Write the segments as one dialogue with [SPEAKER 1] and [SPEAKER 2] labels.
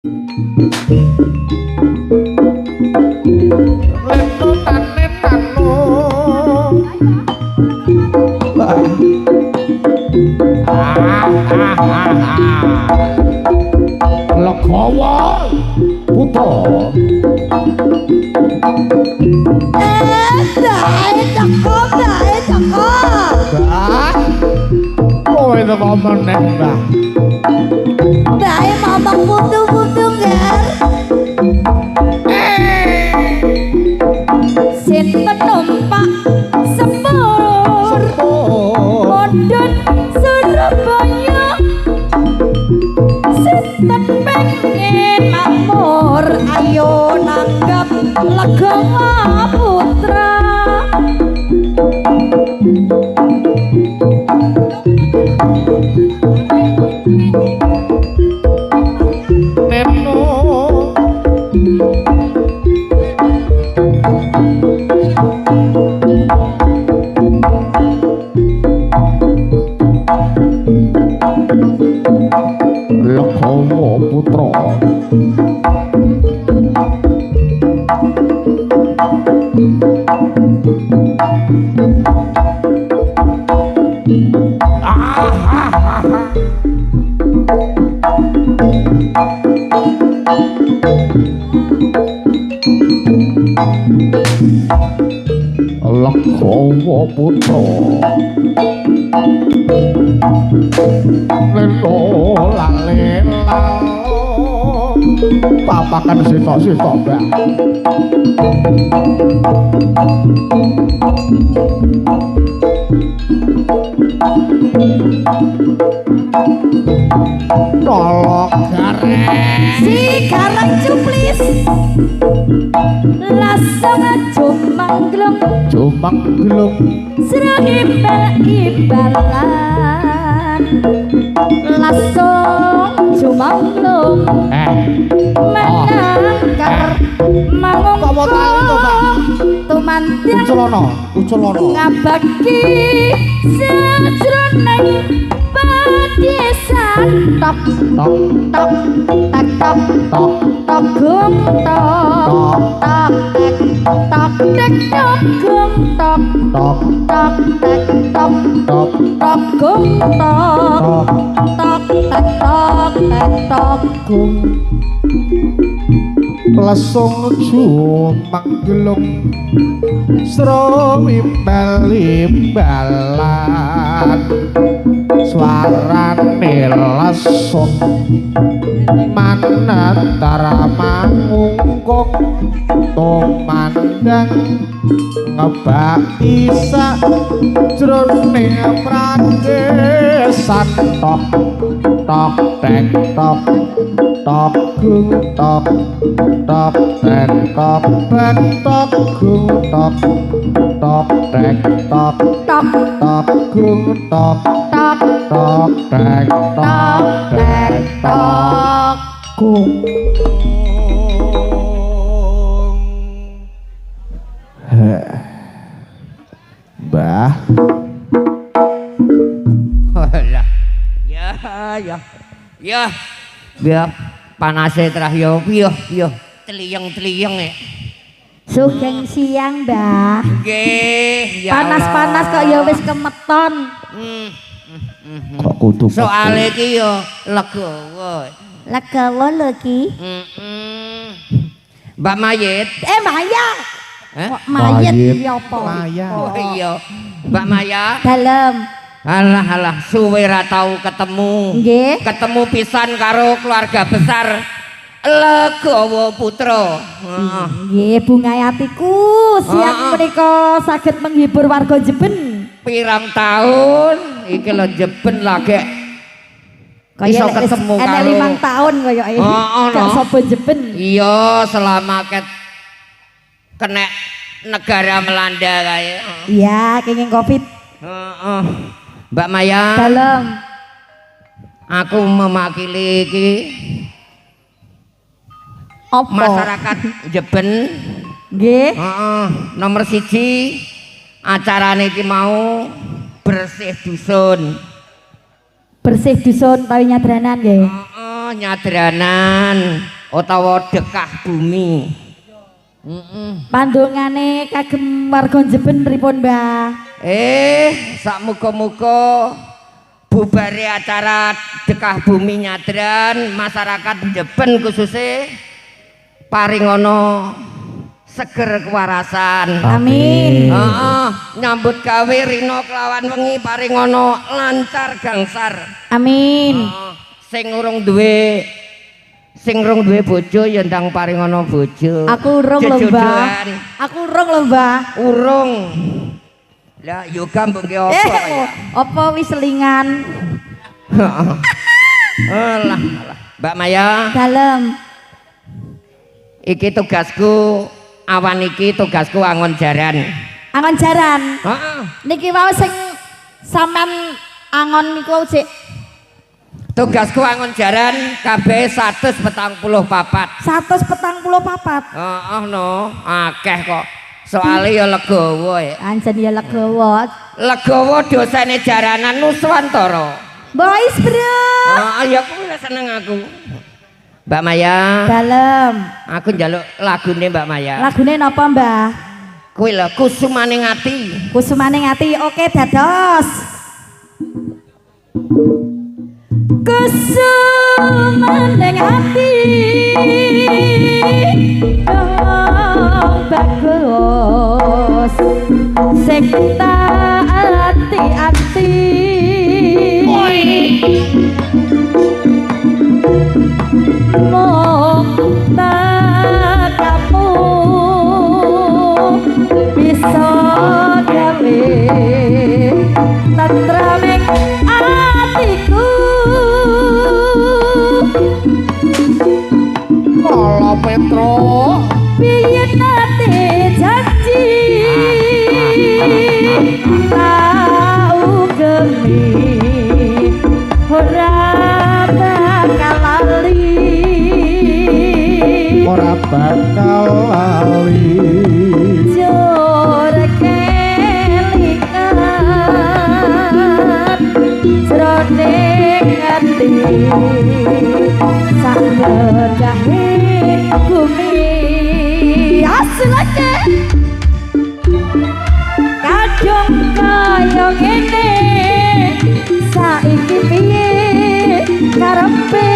[SPEAKER 1] Leno tane tano Legawa putra
[SPEAKER 2] dae cakep
[SPEAKER 1] Mbah kowe teko meneh Mbah
[SPEAKER 2] dae mamang putu-putu ger sin penumpang sepur modern Surabaya sinten pengen makmur ayo nanggap Legawa putra
[SPEAKER 1] Neno Legawa putra Legawa putra Leno lalela papakan sitok-sitok Mbak Nolok gareng
[SPEAKER 2] si garang cuplis langsung aja mangglung
[SPEAKER 1] Jumang gelung
[SPEAKER 2] sira imbal-imbalan langsung jumanglung menangkar
[SPEAKER 1] Kamu tali to, Mbak?
[SPEAKER 2] tumantiang
[SPEAKER 1] Uculono
[SPEAKER 2] ngabaki sajroning padisan tok
[SPEAKER 1] Tok
[SPEAKER 2] tok tak tok
[SPEAKER 1] tok
[SPEAKER 2] tok gum tok tok tek tok tek tok gum tok
[SPEAKER 1] tok
[SPEAKER 2] tok tek tok
[SPEAKER 1] tok
[SPEAKER 2] tok gum tok
[SPEAKER 1] tok
[SPEAKER 2] tok tek tok tek tok gum
[SPEAKER 1] Lesung jumang gelung Sro imbal-imbalan Suarane lesung Manantara mangungkung Tumandang ngebaki sak jroning pradesan tok tok tek tok tok gung tok tok tek tok tek tok gung tok tok tek tok
[SPEAKER 2] tok
[SPEAKER 1] tok gung tok
[SPEAKER 2] tok
[SPEAKER 1] tok tek
[SPEAKER 2] tok tek tok gum
[SPEAKER 1] Mbah
[SPEAKER 3] Alah. Ya. Biar panase terah yo teliyeng-teliyeng ya.
[SPEAKER 2] sugeng siang Mbah
[SPEAKER 3] Nggih, ya
[SPEAKER 2] panas-panas kok ya wis kemeton
[SPEAKER 1] kok kudu
[SPEAKER 3] soale iki yo legawa.
[SPEAKER 2] Legawa lho ki
[SPEAKER 3] Mbak Mayit.
[SPEAKER 2] Maya
[SPEAKER 3] Hah?
[SPEAKER 2] kok mayit
[SPEAKER 1] Mayit.
[SPEAKER 2] ya apa
[SPEAKER 1] Maya.
[SPEAKER 3] Oh iya. Mbak Maya.
[SPEAKER 2] dalem
[SPEAKER 3] Alah suwe ra tau ketemu.
[SPEAKER 2] nggih
[SPEAKER 3] Ketemu pisan karo keluarga besar Legawa putra. Heeh.
[SPEAKER 2] nggih bungayatiku siang menika saged menghibur warga Jeben
[SPEAKER 3] Pirang tahun iki lho jeben lagi iso ketemu
[SPEAKER 2] enek
[SPEAKER 3] karo
[SPEAKER 2] 5 tahun kaya iki
[SPEAKER 3] Heeh,
[SPEAKER 2] gak
[SPEAKER 3] no.
[SPEAKER 2] sapa Jeben
[SPEAKER 3] iya selama kena negara melanda kayak
[SPEAKER 2] iya kenging Covid
[SPEAKER 3] Mbak Maya
[SPEAKER 2] dalem
[SPEAKER 3] aku mewakili iki
[SPEAKER 2] apa
[SPEAKER 3] masyarakat Jeben
[SPEAKER 2] nggih
[SPEAKER 3] nomor 1 acarane iki mau bersih dusun
[SPEAKER 2] bersih dusun pawi nyadranan nggih
[SPEAKER 3] nyadranan utawa dekah bumi.
[SPEAKER 2] Pandungane kagem warga Jeben pripun, Mbah?
[SPEAKER 3] Sak muga-muga bubare acara dekah bumi nyadran masyarakat Jeben khususnya paringono seger kewarasan.
[SPEAKER 2] Amin.
[SPEAKER 3] Nyambut gawe rino kelawan wengi paringono lancar gangsar.
[SPEAKER 2] Amin.
[SPEAKER 3] Sing urung duwe bojo ya ndang paringono bojo.
[SPEAKER 2] Aku urung lho, Mbah. Aku urung lho, Mbah.
[SPEAKER 3] Urung. Lah yoga mbok ki apa ya?
[SPEAKER 2] Apa wis selingan?
[SPEAKER 3] Alah, Mbak Maya.
[SPEAKER 2] Dalem.
[SPEAKER 3] Iki tugasku, awan iki tugasku angon jaran.
[SPEAKER 2] Angon jaran.
[SPEAKER 3] Heeh.
[SPEAKER 2] Niki wae sing sampean angon niku sik.
[SPEAKER 3] Tugasku angon jaran kabeh 144.
[SPEAKER 2] 144.
[SPEAKER 3] Heeh no, akeh kok. Soale ya legawa ya.
[SPEAKER 2] Anjen ya legawa.
[SPEAKER 3] Legawa dosane jaranan Nuswantara.
[SPEAKER 2] Boys, Bro.
[SPEAKER 3] Ya kuwi seneng aku. Mbak Maya.
[SPEAKER 2] Dalem.
[SPEAKER 3] Aku njaluk lagune Mbak Maya.
[SPEAKER 2] Lagune napa, Mbah?
[SPEAKER 3] Kuwi lho Kusumane Ati.
[SPEAKER 2] Kusumane Ati. Oke, dados. Kusumane Ati. Oh, bagus. Sing tak ati-ati. Kamu bisa gawe tentraming atiku.
[SPEAKER 1] Kala Petro
[SPEAKER 2] Biyen nate janji tau gemi ora bakal lali.
[SPEAKER 1] ora bakal lali.
[SPEAKER 2] Jor kelingan jroning ati sak jahe bumi aslake kadung kaya ngene saiki piye karepe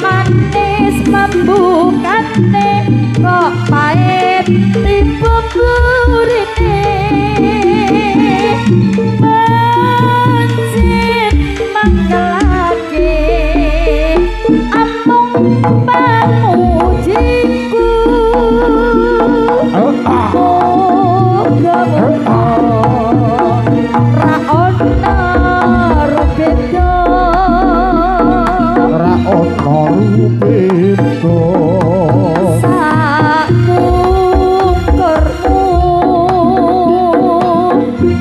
[SPEAKER 2] manis membukane kok pahit tiba burine mencit mangkelake amung pamujiku moga-moga ra ono rubeda saku kermu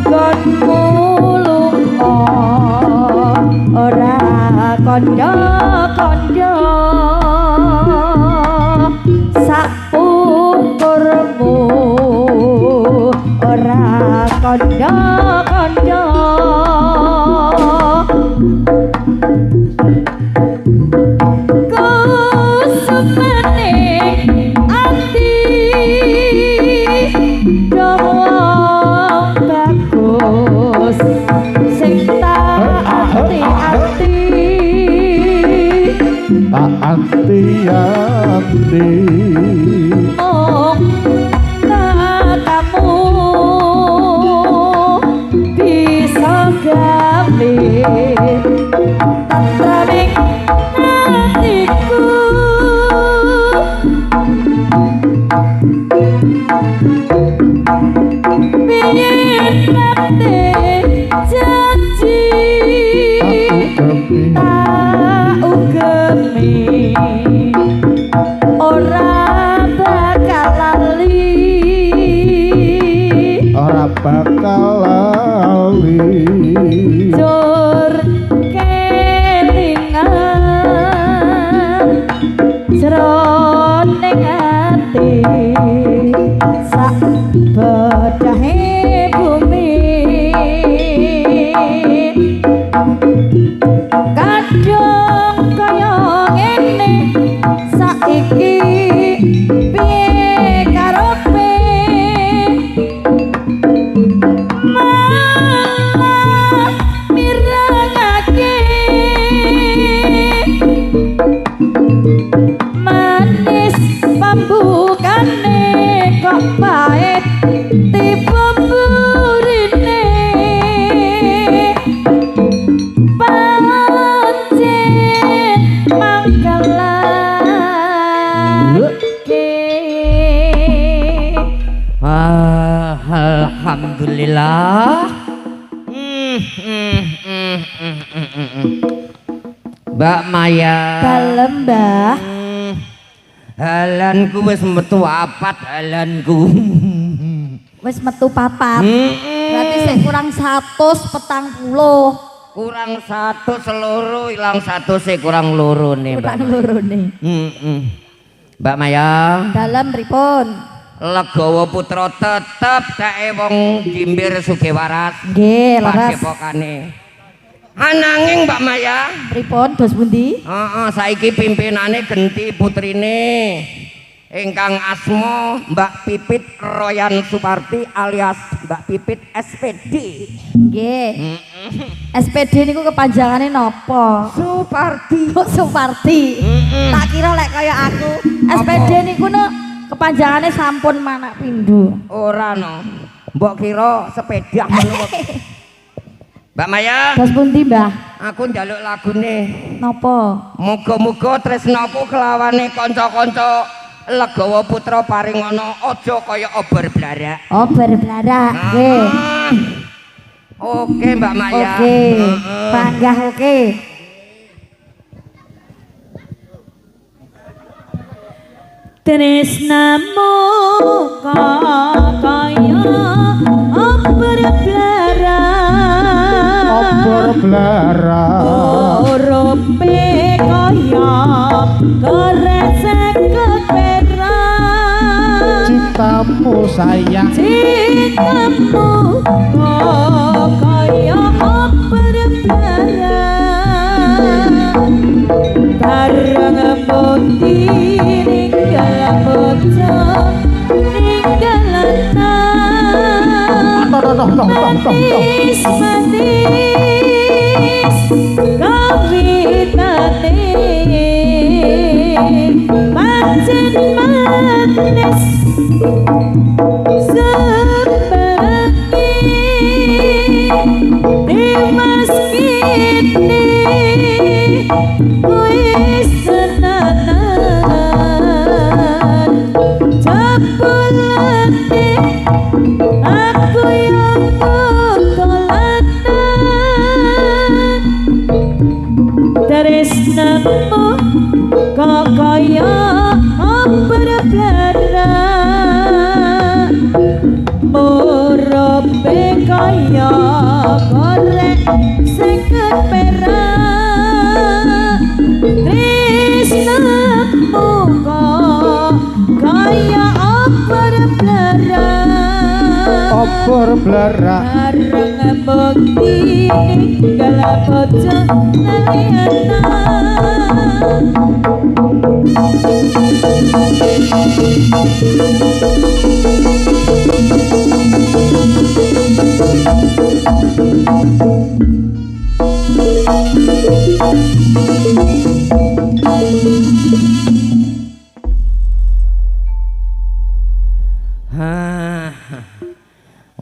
[SPEAKER 2] gonmu lunga ora kandha-kandha saku kermu ora kandha-kandha. Kusumane ati dong bagus sing tak ati-ati mung kamu bisa gawe tentraming hatiku. Biyen nate janji tak ugemi ora bakal lali jor kelingan jroning ati sak
[SPEAKER 3] Alhamdulillah. Mbak Maya.
[SPEAKER 2] Dalem, Mbah.
[SPEAKER 3] Halanku wis metu apat halanku.
[SPEAKER 2] Wis metu papat. Berarti sik kurang 140.
[SPEAKER 3] Kurang 1 seluruh ilang 1 sik kurang loro nih, Mbak.
[SPEAKER 2] Kurang loro nih.
[SPEAKER 3] Mbak Maya.
[SPEAKER 2] Dalem pripun?
[SPEAKER 3] Legawa Putra tetep kae wong Jimbir Sugewaras.
[SPEAKER 2] Nggih, leres.
[SPEAKER 3] Padepokanane. Ananging Mbak Maya,
[SPEAKER 2] Pripun dos pundi?
[SPEAKER 3] saiki pimpinane genti putrine ingkang asma Mbak Pipit Royan Suparti alias Mbak Pipit SPD.
[SPEAKER 2] Nggih. SPD niku kepanjangane napa?
[SPEAKER 3] Suparti.
[SPEAKER 2] Kok Suparti? Tak kira lek kaya aku. SPD niku kepanjangane sampun manak pindho.
[SPEAKER 3] Ora no. Mbok kira sepeda ngono. Mbak Maya,
[SPEAKER 2] Dos pundi, Mbah?
[SPEAKER 3] aku njaluk lagune.
[SPEAKER 2] Napa?
[SPEAKER 3] Muga-muga tresnaku kelawane kanca-kanca Legawa Putra paring ana aja kaya obor blarak.
[SPEAKER 2] Oh, berblarak. Nggih.
[SPEAKER 3] Oke, Mbak Maya.
[SPEAKER 2] Oke. Panggah oke.
[SPEAKER 4] Tresnamu kaya obor blarang,
[SPEAKER 1] obor blarang,
[SPEAKER 4] orope kaya goresek keperang.
[SPEAKER 1] cintamu sayang,
[SPEAKER 4] Cintamu kaya obor blarang, bareng putih ninggal bocah ninggal anak manis manis kawitane pancen manis sebengi dimas kini wis tenanan jebulane aku yang kolanan tresnamu kok kaya obor blarang, murope kaya korek seket perak. Tresnamu kok kaya obor blarang,
[SPEAKER 1] obor blarang,
[SPEAKER 4] bareng bukti ninggal bocah laliana.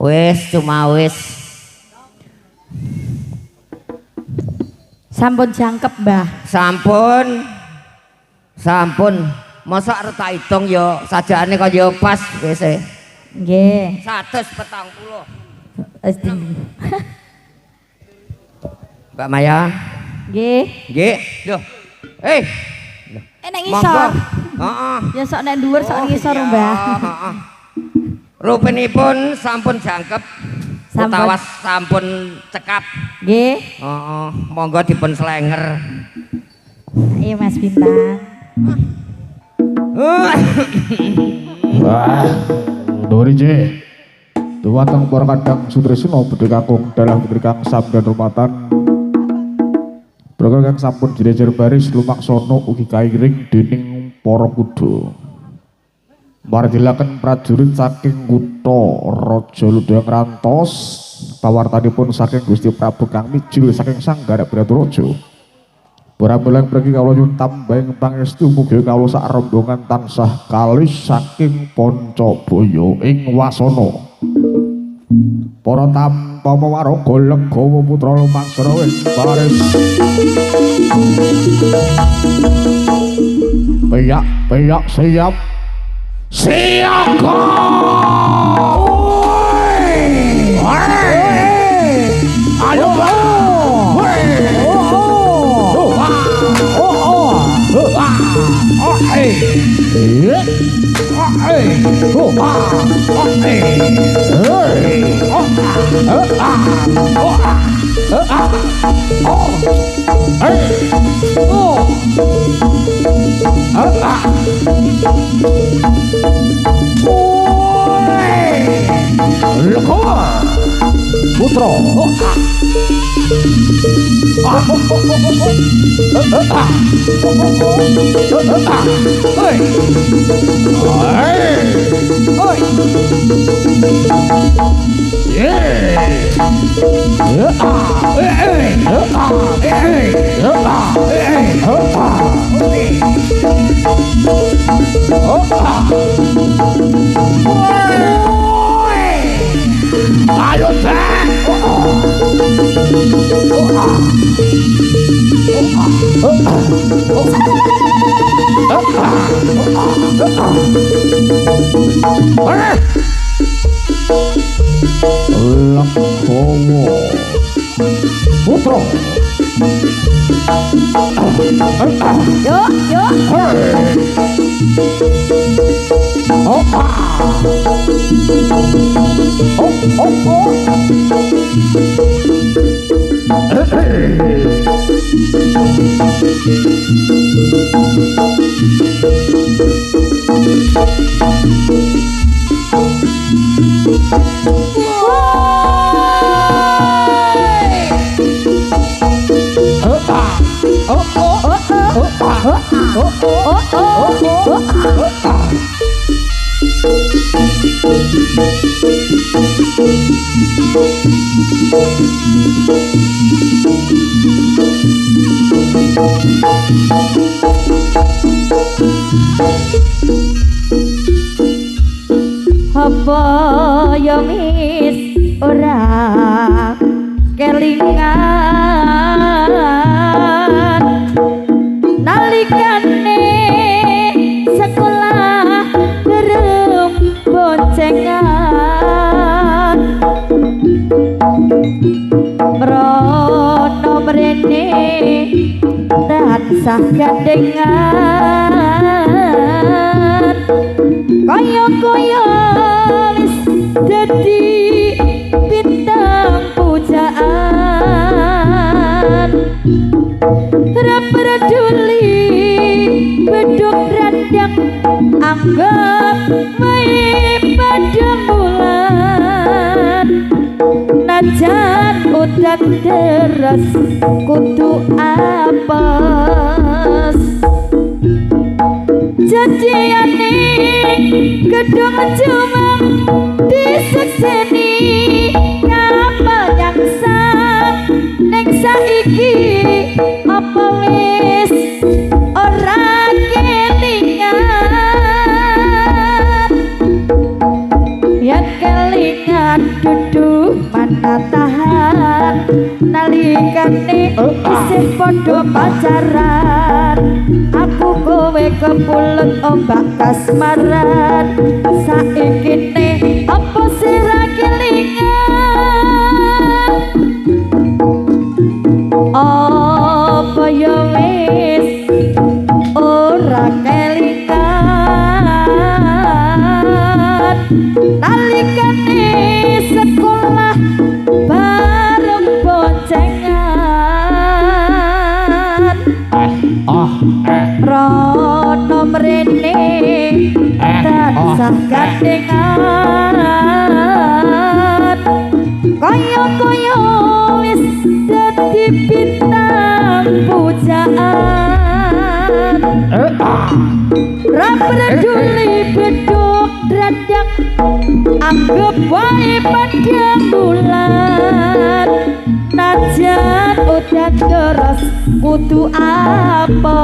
[SPEAKER 3] Wis cuma wis.
[SPEAKER 2] Sampun jangkep, Mbah.
[SPEAKER 3] Sampun. Sampun. Masa arep tak hitung ya sajane kaya pas wis e.
[SPEAKER 2] Nggih.
[SPEAKER 3] 140.
[SPEAKER 2] Wis tinggi.
[SPEAKER 3] Mbak Maya.
[SPEAKER 2] Nggih.
[SPEAKER 3] Nggih. Loh.
[SPEAKER 2] Nek ngisor.
[SPEAKER 3] Heeh.
[SPEAKER 2] Ya sok nek dhuwur sok ngisor, Mbah.
[SPEAKER 3] Heeh. Rupenipun sampun jangkep.
[SPEAKER 2] Sampun.
[SPEAKER 3] Utawas sampun cekap.
[SPEAKER 2] Nggih.
[SPEAKER 3] Heeh. Monggo dipun slenger.
[SPEAKER 2] Iya Mas Bintang.
[SPEAKER 1] wah, Dori J. Dumateng para kadang Sutrisno bedhe kakung dalah putri kang sabdan rumatan. Program kang sampun jejer baris lumaksana ugi kairing dening para kuda. Margilaken prajurit saking kutha Raja Ludang Rantos, pawartanipun saking Gusti Prabu kang mijil saking Sanggara Braturaja. Para belang pergi kawula nyuwun tambahing pangestu mugi kawula sak rombongan tansah kalis saking Pancabaya ing wasana. Para tampama waraga Legawa Putra lumaksana ing baris. Peyak siap. Siaga! Oi! Putra. Ayo Lakhawa Putra.
[SPEAKER 2] Yuk, yuk. Apa ya mis ora kelingan nalikane sekolah berem boncengan mrono mrene tansah gandengan kaya-kaya wis dadi bintang pujaan ora peduli beduk randang anggap wae pada bulan najan udan deras kudu apes janjiane gedung cumang disekseni kapal nyangsang nek saiki apa wis ora kelingan yen kelingan dudu mana tahan nalikane isih padha pacaran aku kowe kepulet ombak kasmaran saiki ne apa sira kelingan apa ya wis ora kelingan nalikane sekolah bareng boncengan rono mrene tansah gandengan kaya-kaya wis dadi bintang pujaan ra peduli beduk radang anggap wae padang bulan najan udan deras kudu apes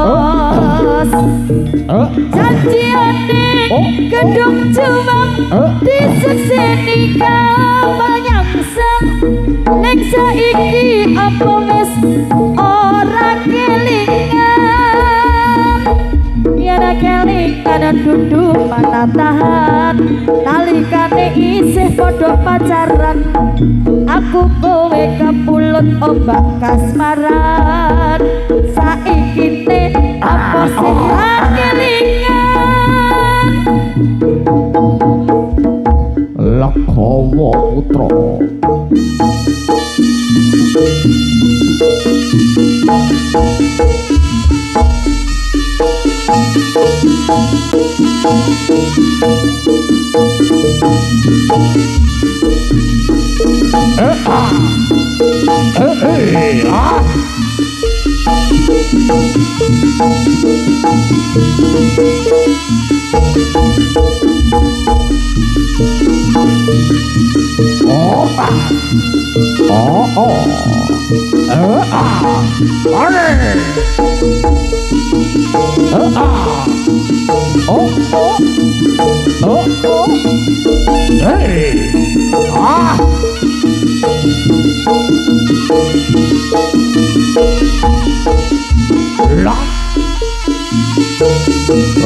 [SPEAKER 2] janjiane gedung cumang disekseni kapal nyangsang nek saiki apa wis ora kelingan yen kelingan dudu mana tahan nalikane isih padha pacaran aku kowe kepulut ombak kasmaran saiki ne apa sing kelingan
[SPEAKER 1] Balakowo putra.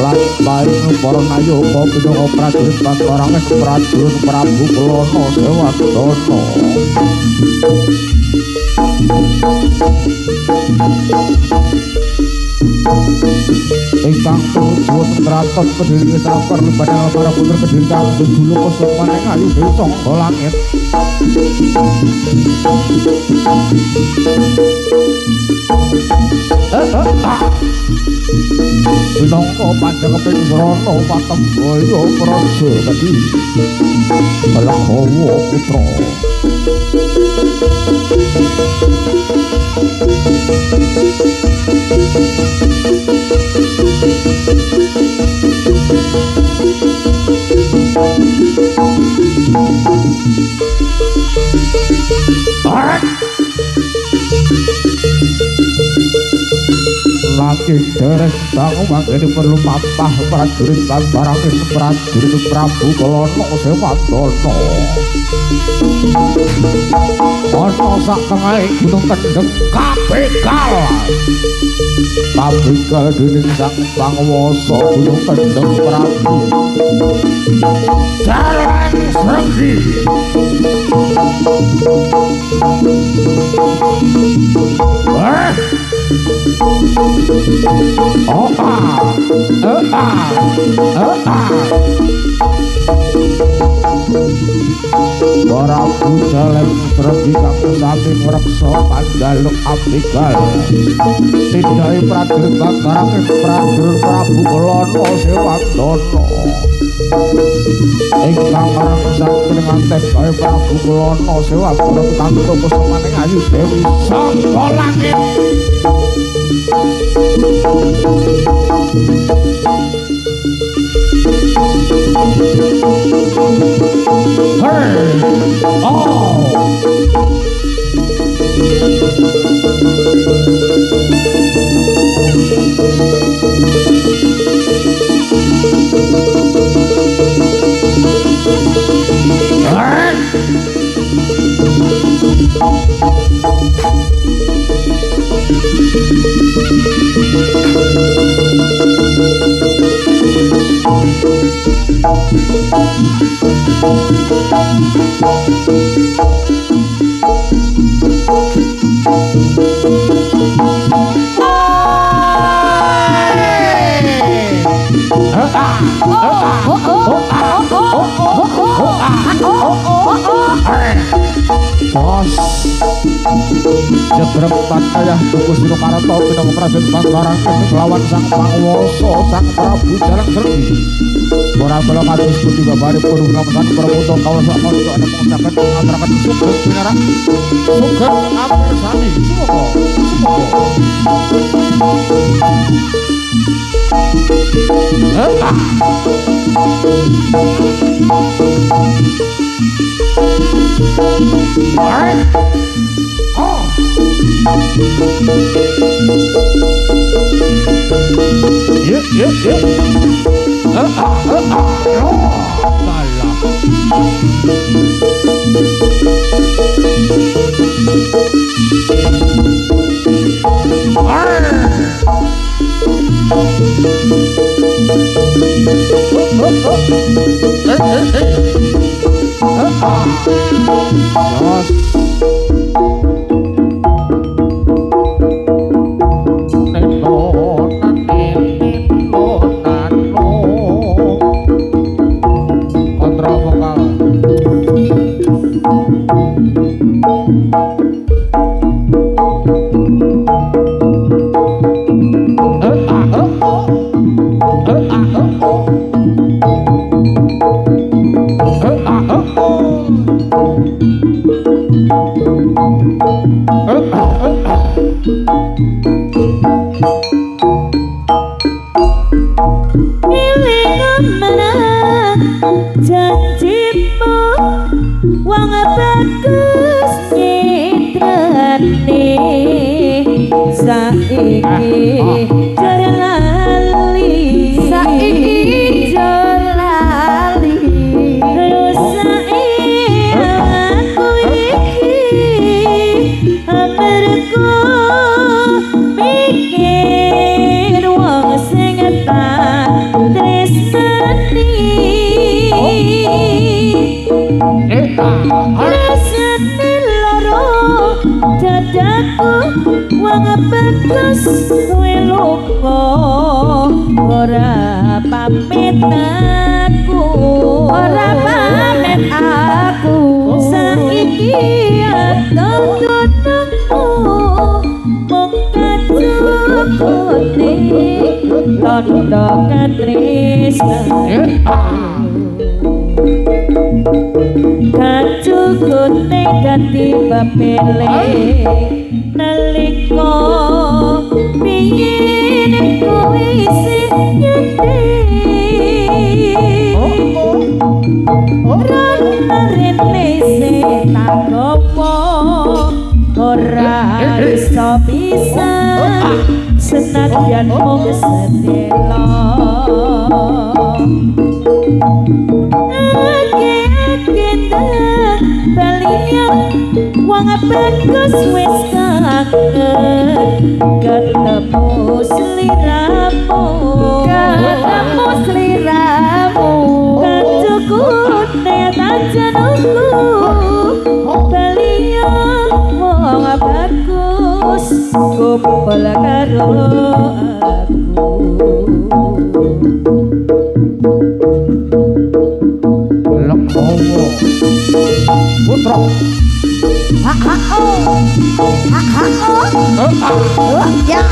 [SPEAKER 1] Lan baing para nayoga pinangka prajurit Bangkaranges prajurit Prabu Kelana Sewardana. Ingkang tujuh kraton Kediri Sapar Badal para putra Kediri kang dulu kesumaning ayu dewi sangka langit. Pinangka panjangipun Rana Patembaya Praja Kediri Balakowo putra. Lagi deres bangun mangkene perlu patah prajurit Bangkaranges prajurit Prabu Kelana Sewardana. Ana sak tengahing gunung kendheng kabegal. Kabegal dening sang panguwasa gunung kendheng Prabu Jalan Sregi. Prabu Jalan Sregi kang sami ngreksa pandhaluk abegal. Tindhake prajurit Bangkaranges prajurit Prabu Kelana Sewardana. Ingkang marang saking ngantek kae Prabu Kelana Sewardana kanggo pesemaning ayu dewi sangka langit. Jegrem patayah tuku sira karata pinangka prajurit Bangkaranges nglawan sang panguwasa sang Prabu Jalan Sregi. Ora kala kados pundi babare purung lamesan pramuta kawasa kanca ana pengucapan ngaturaken sugeng pinarak sugeng ampir sami
[SPEAKER 4] Iling menang janjimu wong bagus nyitrane saiki jalali
[SPEAKER 2] Saiki jolali
[SPEAKER 4] terus saiki aku iki amarga mikir wong sing tak tresnani rasane loro dadaku wong bagus kowe lupa ora pamit aku
[SPEAKER 2] ora pamit aku
[SPEAKER 4] saiki aku tunengmu mung kacukune londo katresnan kacukune ganti bapele nalika biyen kowe isih nyedhi rene se takopo ora iso bisa senadyan mung sedelo wong bagus wis kangen ketemu sliramu kacukune tanjanku baliya wong bagus kumpul karo aku
[SPEAKER 1] Lekowo putra
[SPEAKER 2] ya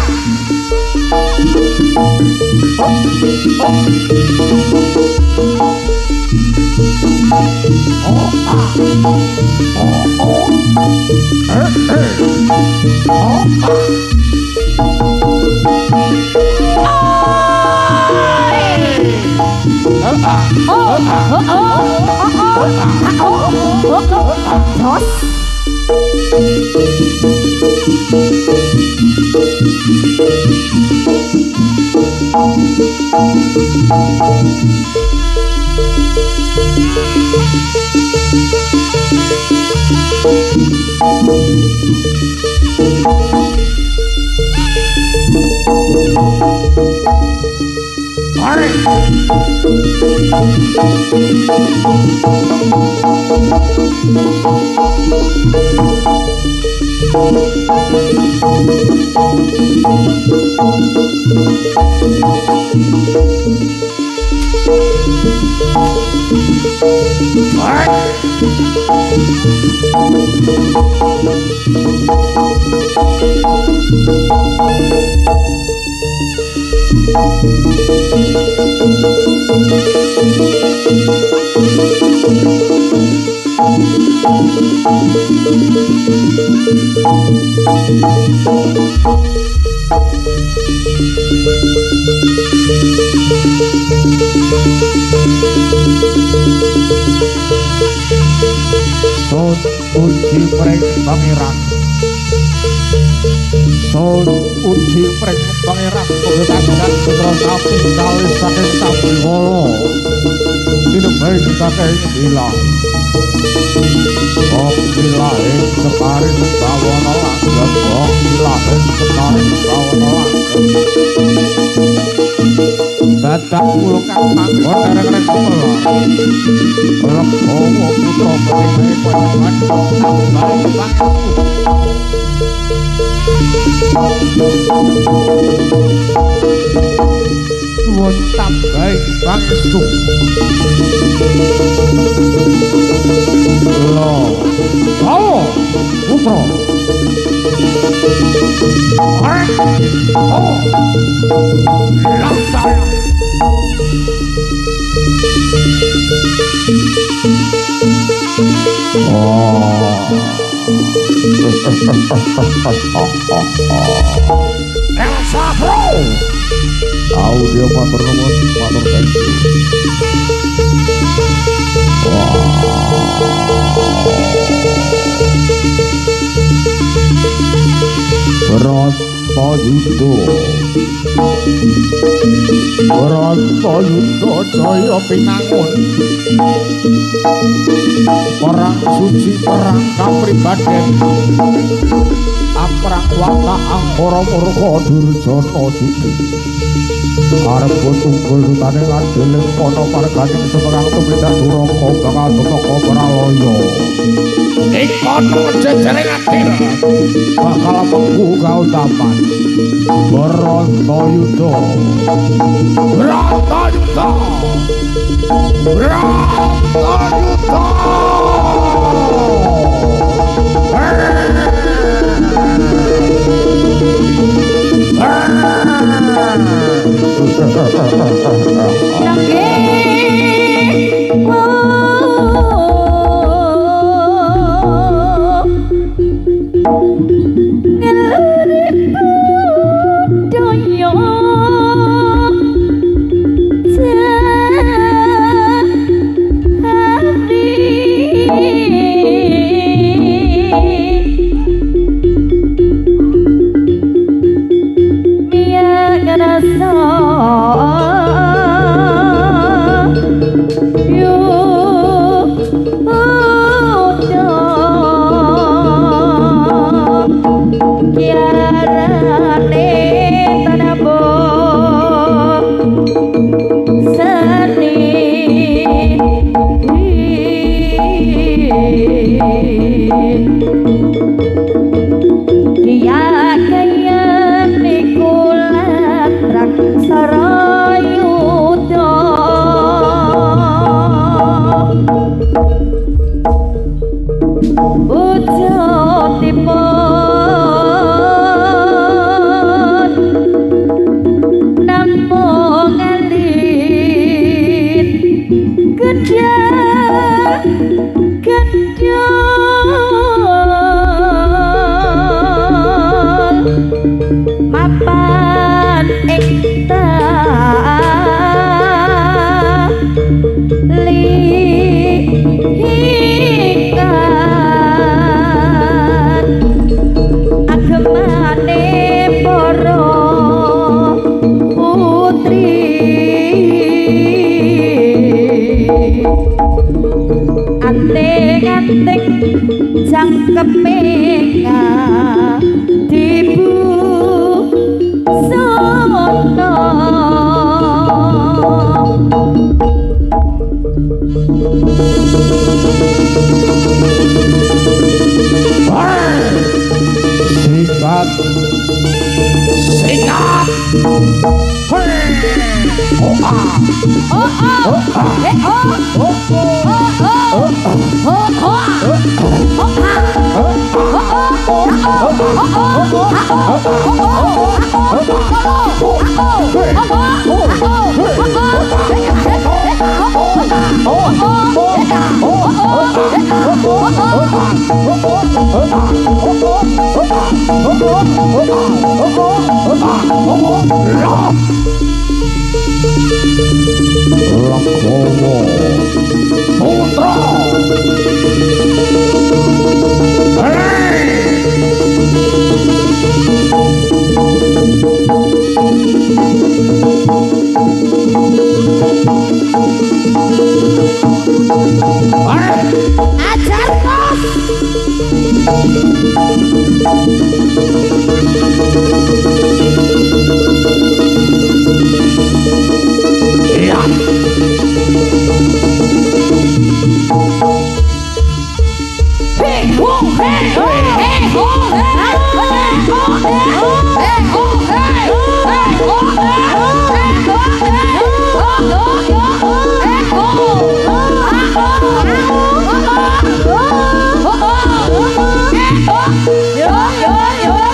[SPEAKER 1] Sun uji pring pangeran Sun uji pring pangeran Pegetakan putra sapi kali saking sapi wolo Dinembai kakek bilang Kok bilahin sekarin bawana langgeng Kok bilahin sekarin bawana langgeng Batak ulukang manggon dereng-dereng kepala Lekowo putra bening panjenengan tambah Suwun tambah pangestu Lo Elsa Bro. Audio matur nuwun, matur thank you. Bratayuda. Bratayuda jaya pinangun. Perang suci, perang kapribaden. Aprang wata angkara murka Durjana Judi. Arep tunggul rutane ngadeling kono marganing semerang tumindak duraka bakal tumeka pralaya. Ikono jejere adil bakal mengku kautaman. Bratayuda. Bratayuda. Bratayuda.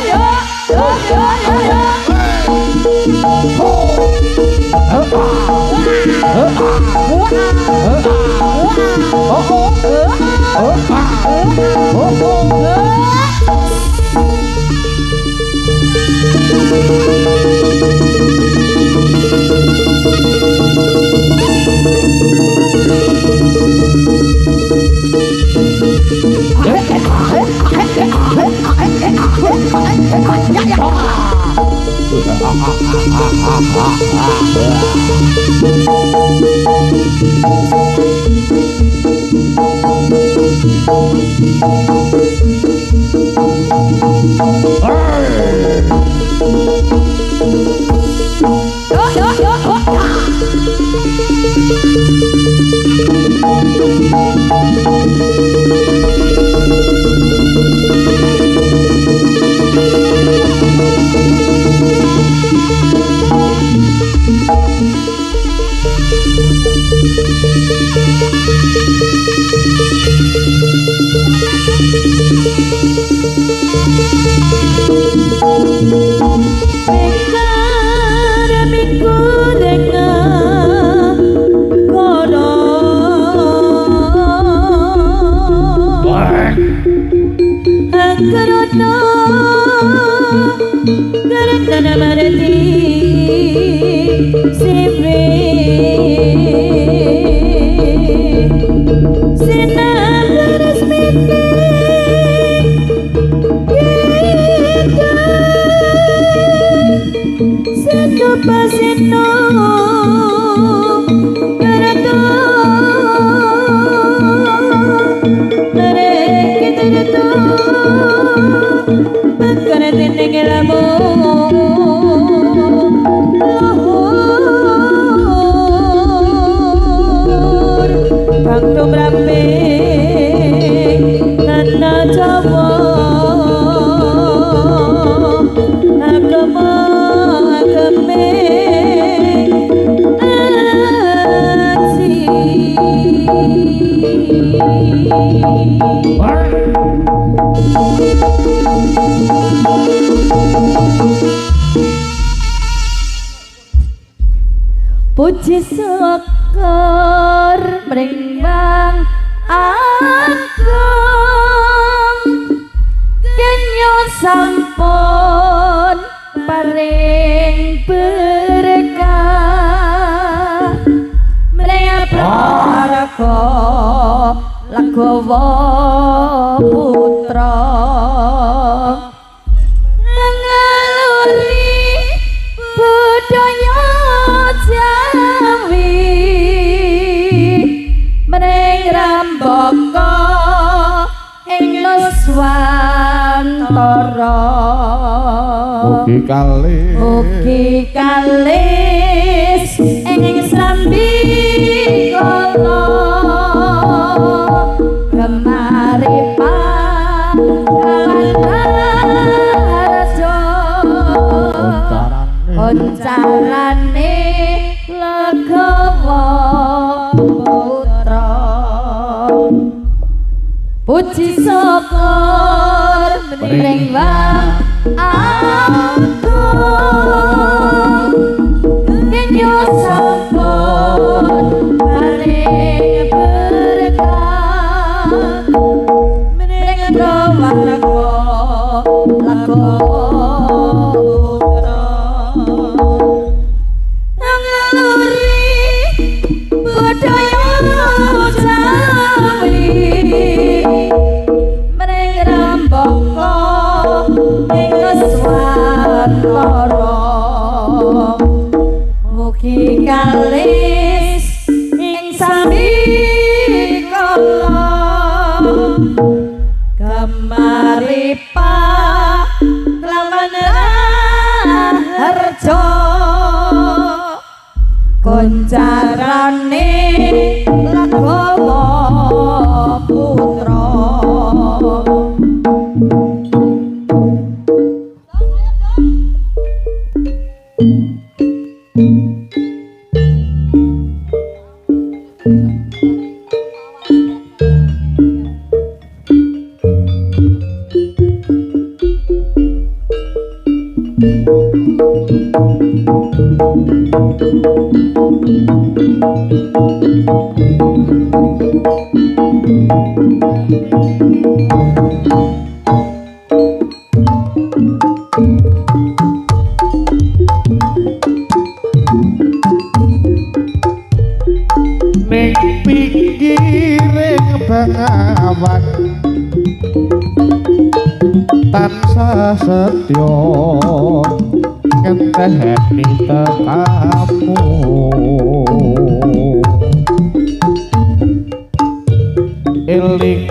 [SPEAKER 4] Yo
[SPEAKER 2] Puji syukur mring Bang Agung Kenyo sampun paring berkah mring paraga Lagawa putra ngaluri budaya Jawi mring rambaka ing Nuswantara ugi kalis ing Srambi kala gemari pangalajo oncarane Lagawa putra puji syukur mring Bang Agung kenyo sampun paring berkah mring prawarga Lagawa putra ngaluri budaya Jawi mring rambaka ing Nuswantara mugi kalis ing sami kala gemari kelawan harja koncarane Lagawa putra
[SPEAKER 1] ning pinggiring bengawan tansah setya ngenteni tekamu eling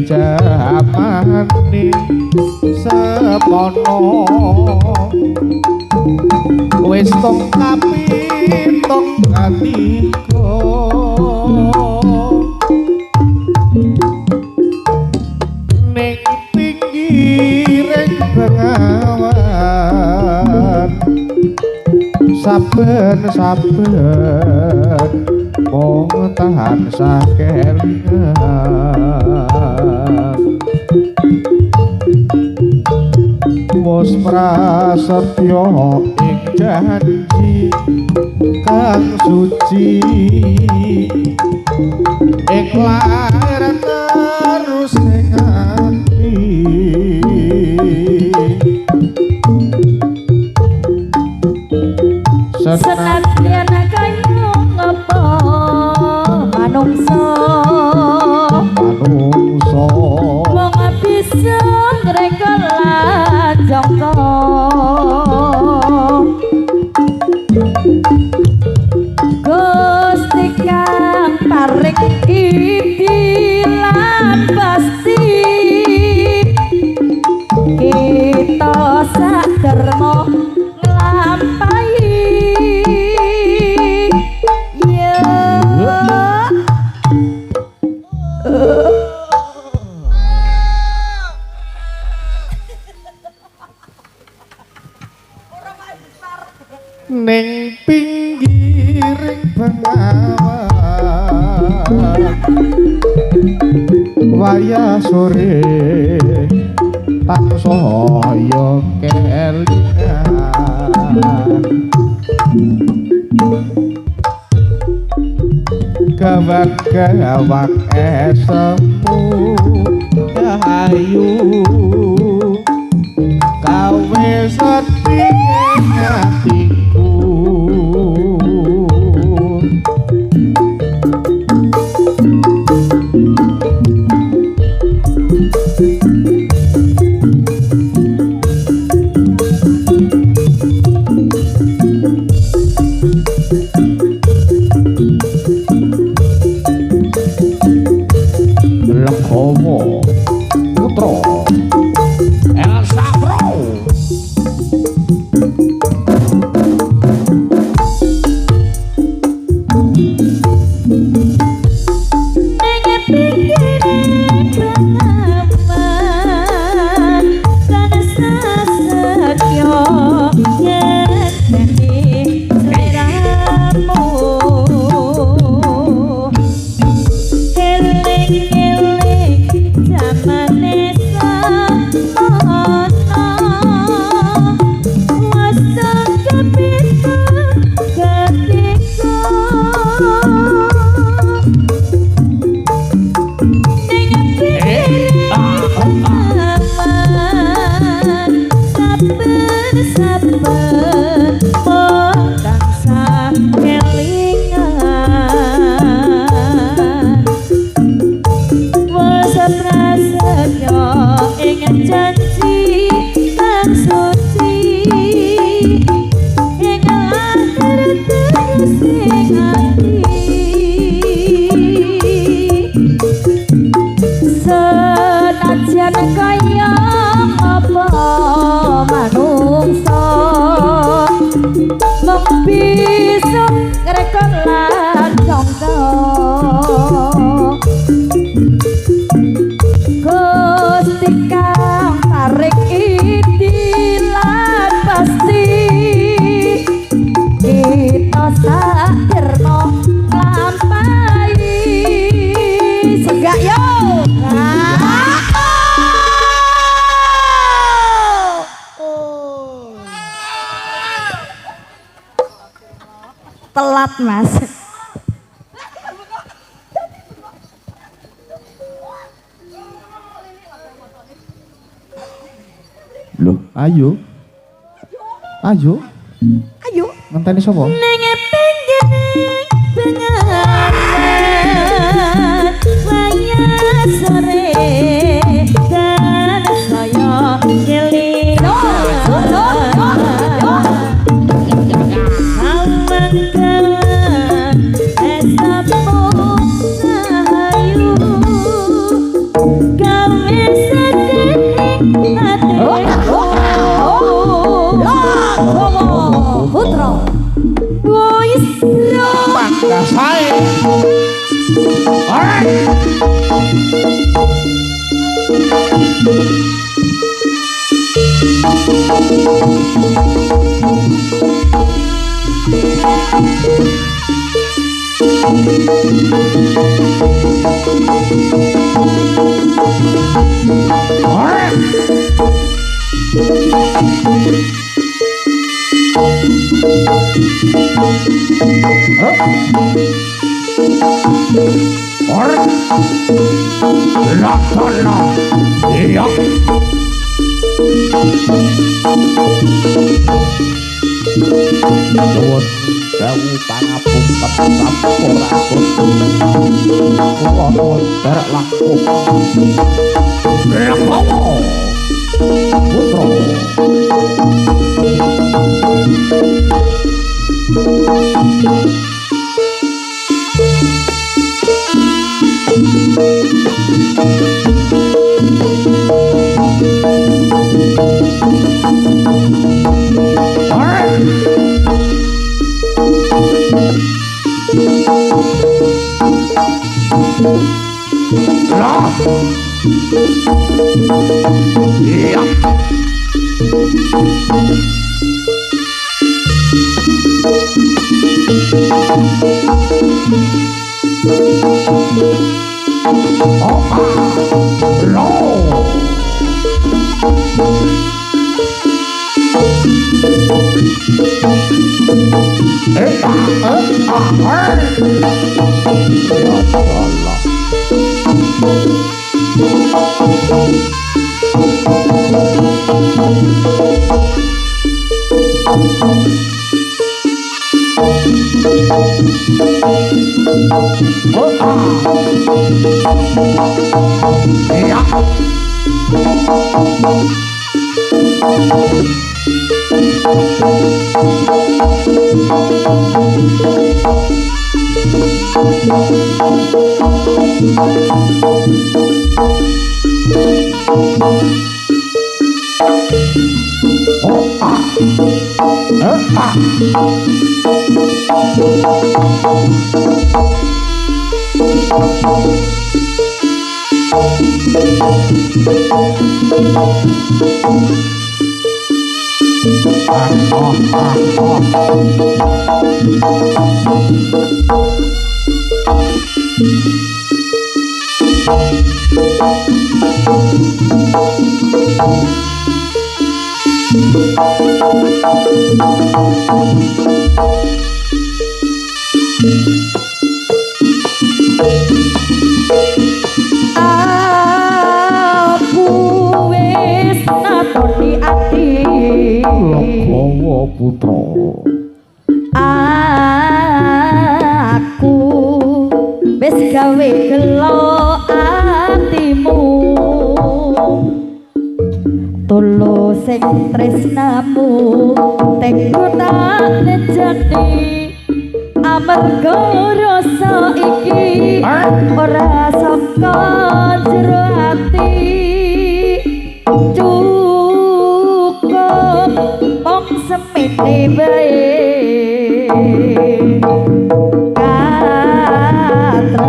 [SPEAKER 1] jamane semono wis tong kapitong atiku ning pinggiring bengawan saben-saben mung tansah kelingan wis prasetya ing janji kang suci ing lair terus ing ati
[SPEAKER 2] senadyan kaya ngapa manungsa wong bisa ngreka lajengka Gusti kang paring idilan pasti kita saderma nglampahi ya
[SPEAKER 1] ning pinggiring bengawan wayah sore tansah ya kelingan gawak-gawak esemu ayu kawe setinggi hatiku Lekowo Putra Elsa Bro
[SPEAKER 2] telat Mas.
[SPEAKER 1] Loh, ayo. Ayo.
[SPEAKER 2] Ayo.
[SPEAKER 1] Ngenteni sapa?
[SPEAKER 4] Ning pinggir bengawan waya sore kan saya kelingan Samangga esapu sahayu gawe sedih atiku
[SPEAKER 2] Putra.
[SPEAKER 4] Boys
[SPEAKER 1] Pangga sae. Laksana. Iya. Nuwun sewu pangapunten sampurasun. Kula nuwun derek langkung. Lekowo. Putra. Lah. Iya. Putra.
[SPEAKER 2] Aku wis gawe gelo atimu tulus sing tresnamu teko tak nejati amarga rasa iki ora saka jero ati cukup mong semene bae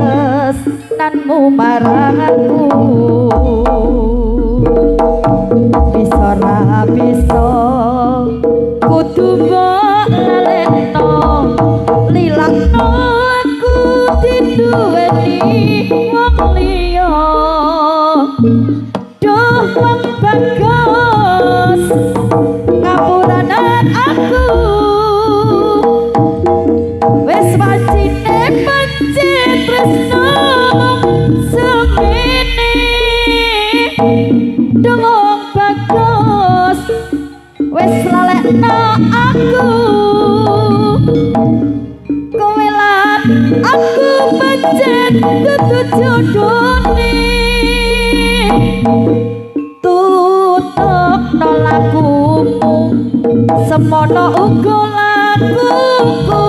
[SPEAKER 2] katresnanmu marang aku bisa ra bisa kudu mbok lalekno lilakno aku diduweni wong liya duh wong bagus ngapuranan aku wis tresno aku kowe lan aku pancen dudu jodone tutuk lakumu semono uga lakuku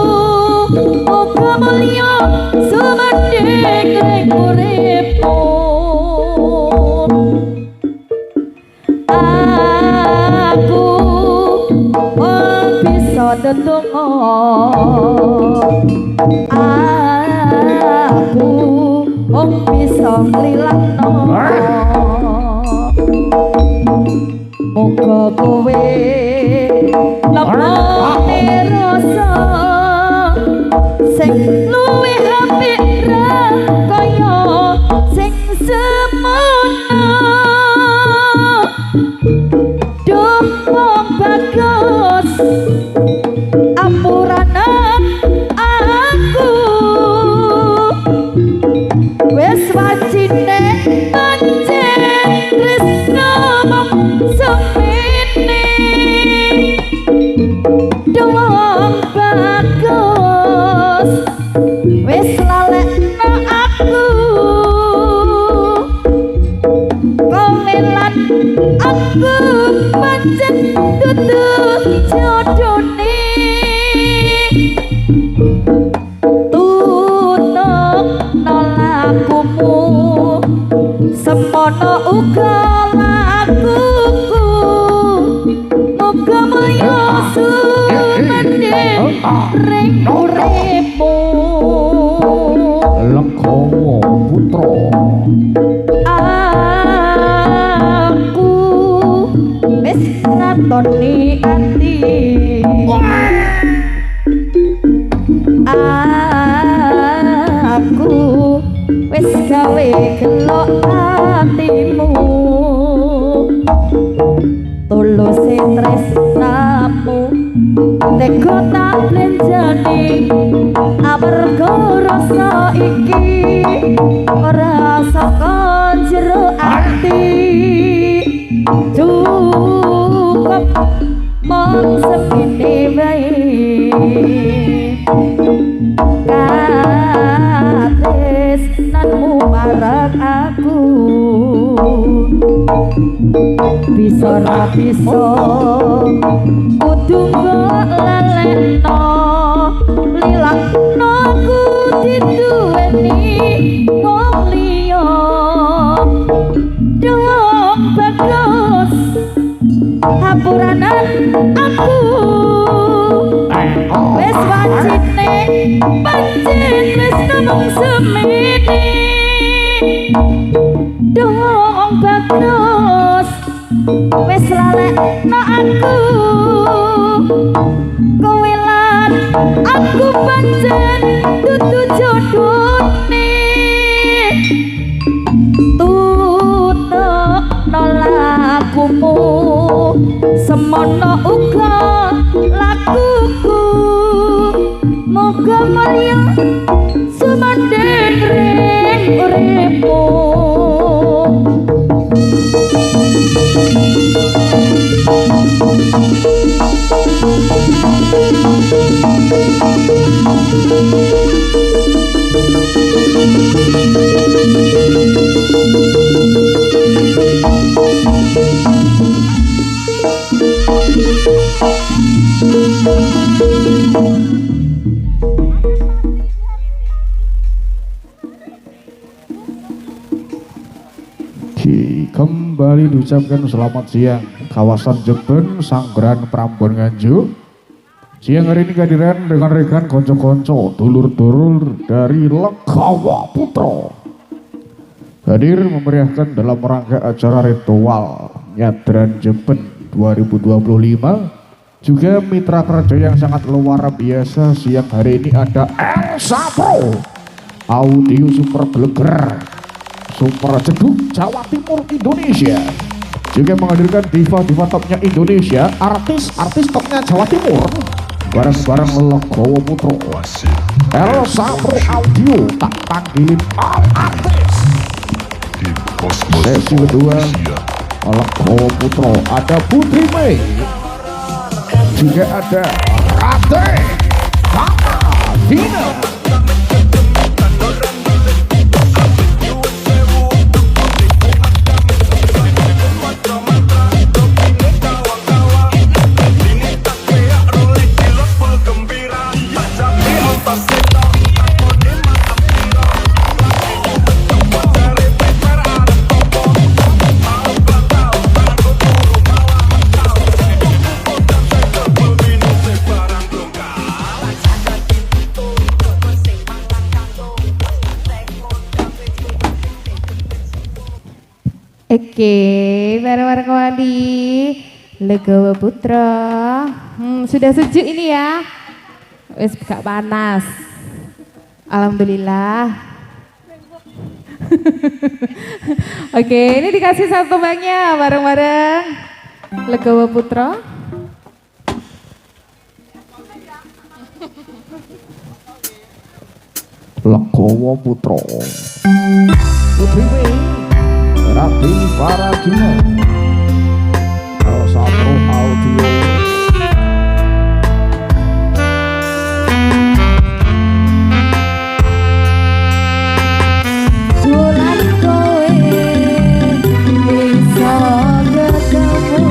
[SPEAKER 2] uga mulya sumendhing uripmu aku bisa ndedonga aku bisa nglilakno muga kowe nemoni rasa sing luwih apik ra kaya sing semono duh wong bagus ampurana aku wis wajine pancen tresno semene duh wong bagus wis lalekno aku kowe lan aku pancen dudu jodone tutuk lakumu semono uga lakuku muga mulya sumendhing ring uripmu
[SPEAKER 1] Legowo putra
[SPEAKER 2] aku wis ngatoni ati aku wis gawe gelok atimu tuluse tresnamu tega tak blenjani amarga rasa iki ora saka jero ati cukup mong semene wae katresnanmu marang aku bisa ra bisa kudu mbok lalekno lilakno aku diduweni wong liya dong bagus hampuranan aku wis wajine pancen wis namung semene dong bagus wis lalekno aku kowe lan aku pancen dudu jodone tutuk lakumu semono uga lakuku muga mulya sumendhing ring uripmu
[SPEAKER 1] Kembali diucapkan selamat siang kawasan Jemben, Sanggeran, Prambon, Nganjuk. Siang hari ini kehadiran dengan rekan konco-konco dulur-dulur dari Legowo Putra hadir memeriahkan dalam rangka acara ritual Nyadran Jemben 2025. Juga mitra kerja yang sangat luar biasa. Siang hari ini ada Elsa Pro Audio Super Geleger Super Jeduk Jawa Timur Indonesia, juga menghadirkan diva-diva topnya Indonesia, artis-artis topnya Jawa Timur, bareng-bareng Legowo Putra. Elsa Pro Audio tak panggilin all artis. Sesi kedua Legowo Putra ada Putri Mei, juga ada Kate Kakak Dina.
[SPEAKER 4] Oke, bareng-bareng kembali Legawa Putra. Sudah sejuk ini ya. Wes gak panas. Alhamdulillah. Oke, ini dikasih satu banknya bareng-bareng Legawa Putra.
[SPEAKER 1] Legawa Putra Putri Rapi Paragina Satu Audio.
[SPEAKER 4] Bulan kowe bisa ketemu.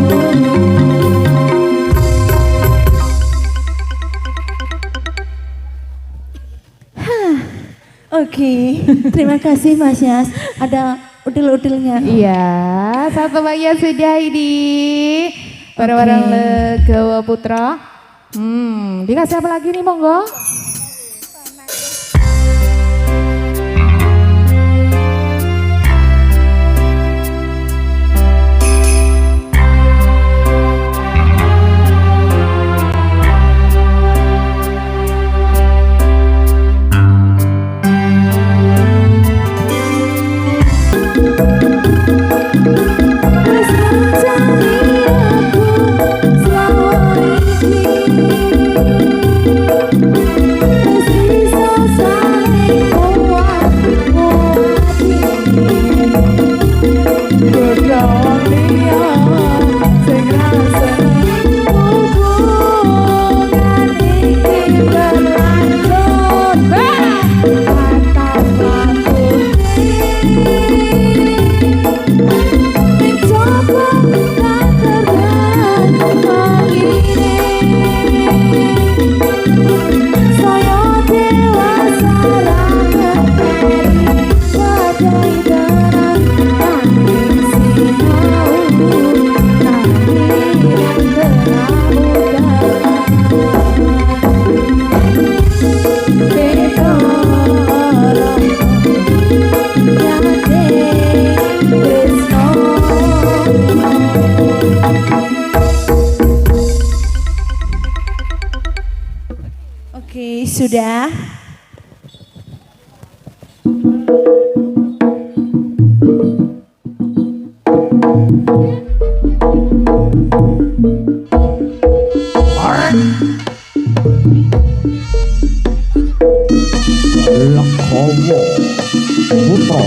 [SPEAKER 4] Oke, terima kasih Mas Yas. Ada udel-udelnya. Iya, satu bagian sudah ini. Bareng-bareng Legawa Putra. Dikasih apa lagi nih monggo? Oke, sudah.
[SPEAKER 1] Legawa Putra.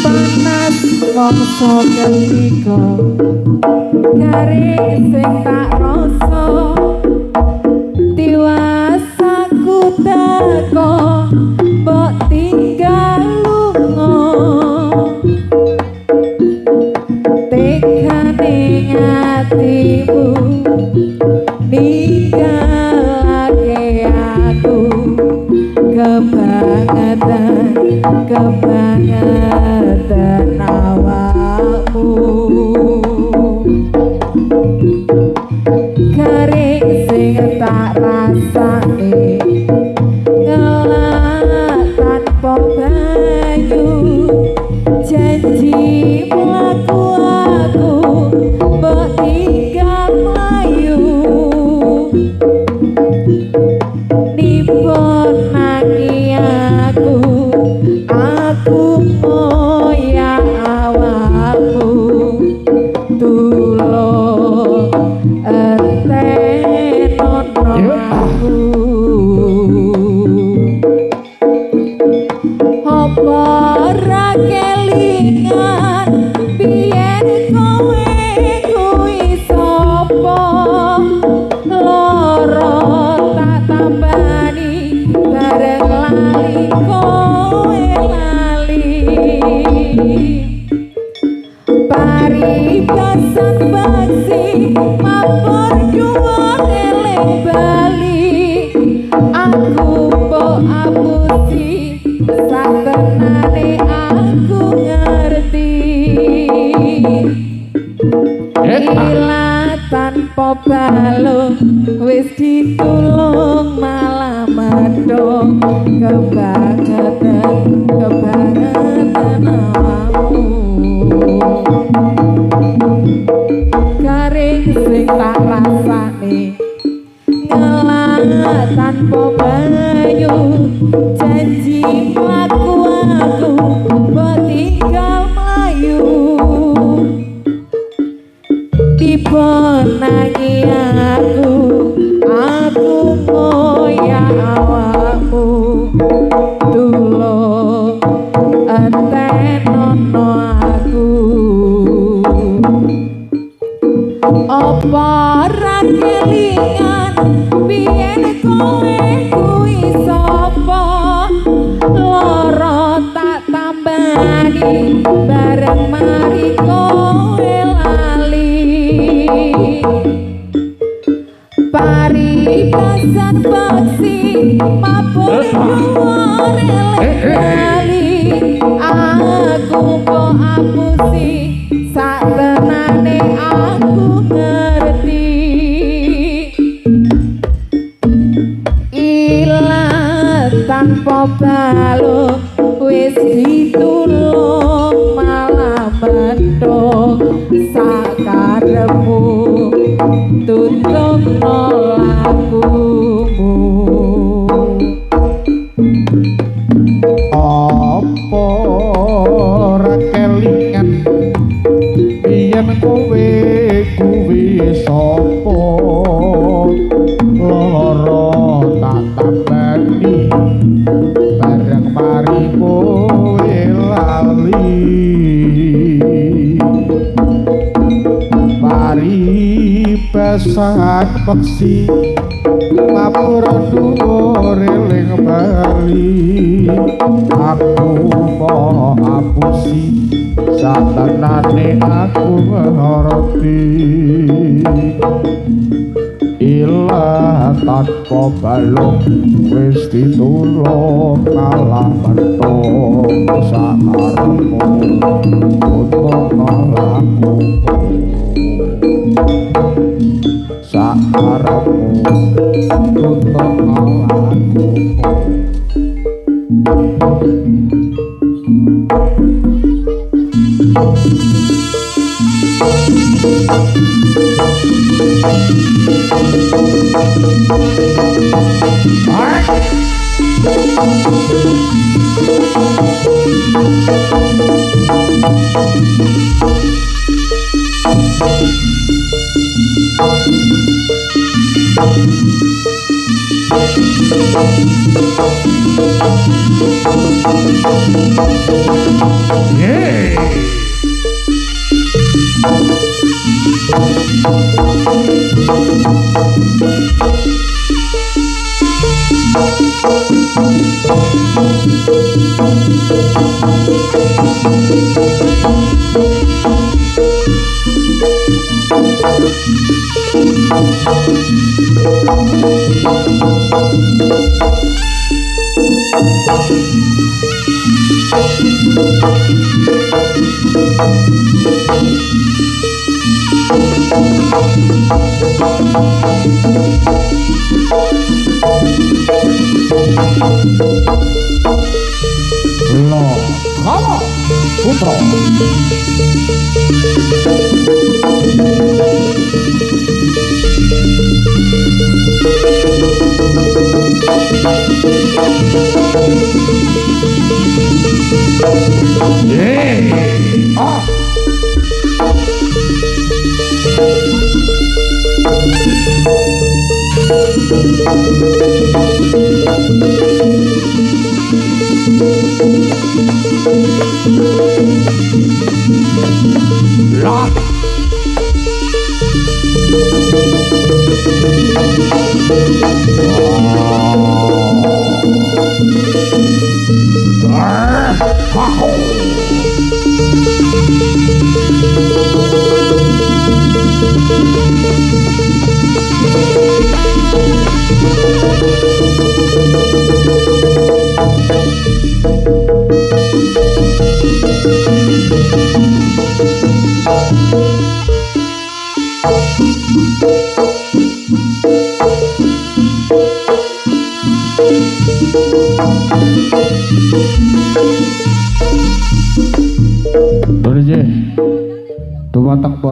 [SPEAKER 4] Panas mongso ketika garing sing tak rasa diwasaku teko mbok tinggal lunga tekane atimu ninggalake aku kebangetan awakmu garing aku apa ra kelingan biyen kowe kuwi sapa lara tak tambani bareng lali kowe lali paribasan baksi mapur dhuwur eling bali aku mbok apusi sabenane aku ngerti ila tanpa balung wis ditulung malah madhong kebangetan awakmu garing sing tak rasane ngelah tanpa banyu janji mlaku aku mbok tinggal mlayu tiba nangi aku moya awakmu tulung entenono aku apa ra kelingan biyen kowe kuwi sapa lara tak tambani bareng mari kowe lali paribasan baksi mapur dhuwur eling aku kok apusi satenane aku ngerti ilang tanpa balung wis ditulung malah mendung sakarepmu tutup lakumu
[SPEAKER 1] apa ora kelingan biyen kowe kuwi sapa lara tak tambani bareng mari kowe lali paribasan peksi mapur dhuwur eling bali aku mau apusi satenane aku ngerti ilah tanpa balung wis ditulung malah mentung sakarepmu untuk nolaku sakarepmu untuk nolaku Kala Putra. Lah
[SPEAKER 2] Thank